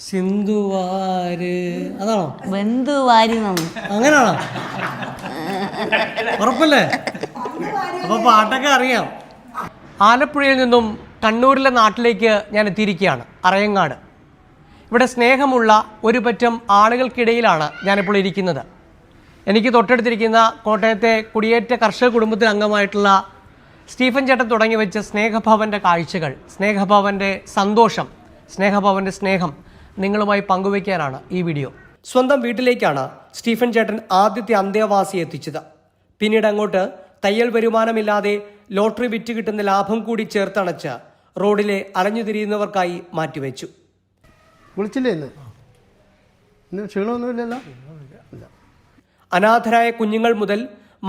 സിന്ധുവാര് അതാണോ? ബന്ധുവാരി അങ്ങനെയാണോ? ഉറപ്പല്ലേ? അപ്പൊ പാട്ടൊക്കെ അറിയാം. ആലപ്പുഴയിൽ നിന്നും കണ്ണൂരിലെ നാട്ടിലേക്ക് ഞാൻ എത്തിയിരിക്കുകയാണ്, അറയങ്ങാട്. ഇവിടെ സ്നേഹമുള്ള ഒരു പറ്റം ആളുകൾക്കിടയിലാണ് ഞാനിപ്പോൾ ഇരിക്കുന്നത്. എനിക്ക് തൊട്ടടുത്തിരിക്കുന്ന കോട്ടയത്തെ കുടിയേറ്റ കർഷക കുടുംബത്തിൽ അംഗമായിട്ടുള്ള സ്റ്റീഫൻ ചേട്ടൻ തുടങ്ങി വെച്ച സ്നേഹഭവൻ്റെ കാഴ്ചകൾ, സ്നേഹഭവൻ്റെ സന്തോഷം, സ്നേഹഭവൻ്റെ സ്നേഹം നിങ്ങളുമായി പങ്കുവയ്ക്കാനാണ് ഈ വീഡിയോ. സ്വന്തം വീട്ടിലേക്കാണ് സ്റ്റീഫൻ ചേട്ടൻ ആദ്യത്തെ അന്തേവാസി എത്തിച്ചത്. പിന്നീട് അങ്ങോട്ട് തയ്യൽ വരുമാനമില്ലാതെ ലോട്ടറി വിറ്റ് കിട്ടുന്ന ലാഭം കൂടി ചേർത്തണച്ച് റോഡിലെ അലഞ്ഞുതിരിയുന്നവർക്കായി മാറ്റിവെച്ചു. വിളിച്ചില്ലേ ഇന്ന്? ക്ഷീണമൊന്നുമില്ലല്ലോ. അനാഥരായ കുഞ്ഞുങ്ങൾ മുതൽ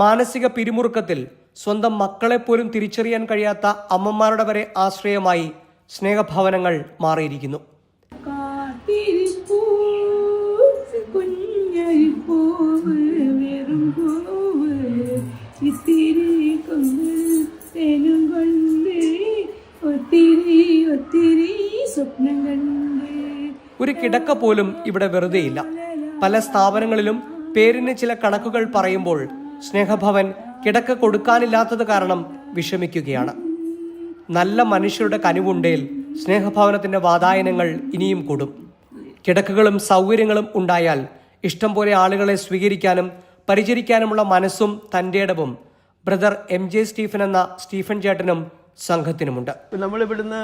മാനസിക പിരിമുറുക്കത്തിൽ സ്വന്തം മക്കളെപ്പോലും തിരിച്ചറിയാൻ കഴിയാത്ത അമ്മമാരുടെ വരെ ആശ്രയമായി സ്നേഹഭവനങ്ങൾ മാറിയിരിക്കുന്നു. ഒരു കിടക്ക പോലും ഇവിടെ വെറുതെയില്ല. പല സ്ഥാപനങ്ങളിലും പേരിന് ചില കണക്കുകൾ പറയുമ്പോൾ സ്നേഹഭവൻ കിടക്ക കൊടുക്കാനില്ലാത്തത് കാരണം വിഷമിക്കുകയാണ്. നല്ല മനുഷ്യരുടെ കനിവുണ്ടേൽ സ്നേഹഭവനത്തിന്റെ വാതായനങ്ങൾ ഇനിയും കൂടും. കിടക്കകളും സൗകര്യങ്ങളും ഉണ്ടായാൽ ഇഷ്ടം പോലെ ആളുകളെ സ്വീകരിക്കാനും പരിചരിക്കാനുമുള്ള മനസ്സും തൻ്റെടവും ബ്രദർ MJ സ്റ്റീഫൻ എന്ന സ്റ്റീഫൻ ചേട്ടനും സംഘത്തിനുമുണ്ട്. നമ്മളിവിടുന്ന്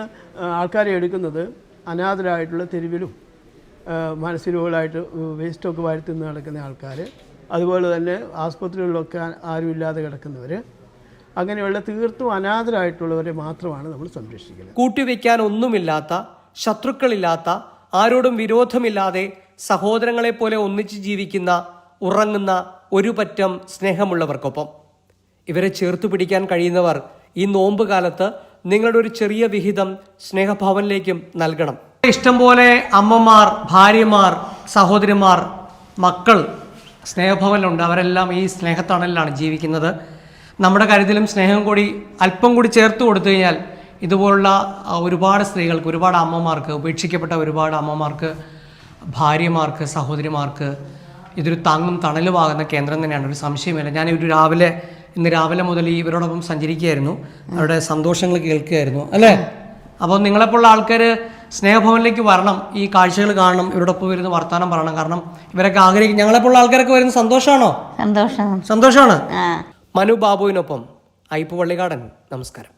ആൾക്കാരെ എടുക്കുന്നത് അനാഥരായിട്ടുള്ള തെരുവിലും മാനസികരോഗങ്ങളായിട്ട് വേസ്റ്റൊക്കെ വാഴ്ത്തുന്ന നടക്കുന്ന ആൾക്കാർ, അതുപോലെ തന്നെ ആസ്പത്രികളിലൊക്കെ ആരുമില്ലാതെ കിടക്കുന്നവർ, അങ്ങനെയുള്ള തീർത്തും അനാഥരായിട്ടുള്ളവരെ മാത്രമാണ് നമ്മൾ സംരക്ഷിക്കുന്നത്. കൂട്ടിവെക്കാൻ ഒന്നുമില്ലാത്ത, ശത്രുക്കളില്ലാത്ത, ആരോടും വിരോധമില്ലാതെ സഹോദരങ്ങളെ പോലെ ഒന്നിച്ച് ജീവിക്കുന്ന, ഉറങ്ങുന്ന ഒരു പറ്റം സ്നേഹമുള്ളവർക്കൊപ്പം ഇവരെ ചേർത്തു പിടിക്കാൻ കഴിയുന്നവർ ഈ നോമ്പ് കാലത്ത് നിങ്ങളുടെ ഒരു ചെറിയ വിഹിതം സ്നേഹഭവനിലേക്കും നൽകണം. ഇഷ്ടംപോലെ അമ്മമാർ, ഭാര്യമാർ, സഹോദരിമാർ, മക്കൾ സ്നേഹഭവനിലുണ്ട്. അവരെല്ലാം ഈ സ്നേഹത്തണലിലാണ് ജീവിക്കുന്നത്. നമ്മുടെ കാര്യത്തിലും സ്നേഹം കൂടി അല്പം കൂടി ചേർത്ത് കൊടുത്തു കഴിഞ്ഞാൽ ഇതുപോലുള്ള ഒരുപാട് സ്ത്രീകൾക്ക്, ഒരുപാട് അമ്മമാർക്ക്, ഉപേക്ഷിക്കപ്പെട്ട ഒരുപാട് അമ്മമാർക്ക്, ഭാര്യമാർക്ക്, സഹോദരിമാർക്ക് ഇതൊരു താങ്ങും തണലുമാകുന്ന കേന്ദ്രം തന്നെയാണ്, ഒരു സംശയമില്ല. ഞാൻ ഇന്ന് രാവിലെ മുതൽ ഇവരോടൊപ്പം സഞ്ചരിക്കുകയായിരുന്നു, അവരുടെ സന്തോഷങ്ങൾ കേൾക്കുകയായിരുന്നു, അല്ലേ? അപ്പോൾ നിങ്ങളെപ്പോലുള്ള ആൾക്കാർ സ്നേഹഭവനിലേക്ക് വരണം, ഈ കാഴ്ചകൾ കാണണം, ഇവരോടൊപ്പം വരുന്ന വർത്തമാനം പറയണം. കാരണം ഇവരൊക്കെ ആഗ്രഹിക്കും, ഞങ്ങളെപ്പോലുള്ള ആൾക്കാരൊക്കെ വരുന്ന സന്തോഷമാണോ? സന്തോഷമാണ്. മനു ബാബുവിനൊപ്പം ഐപ്പ് വള്ളികാടൻ, നമസ്കാരം.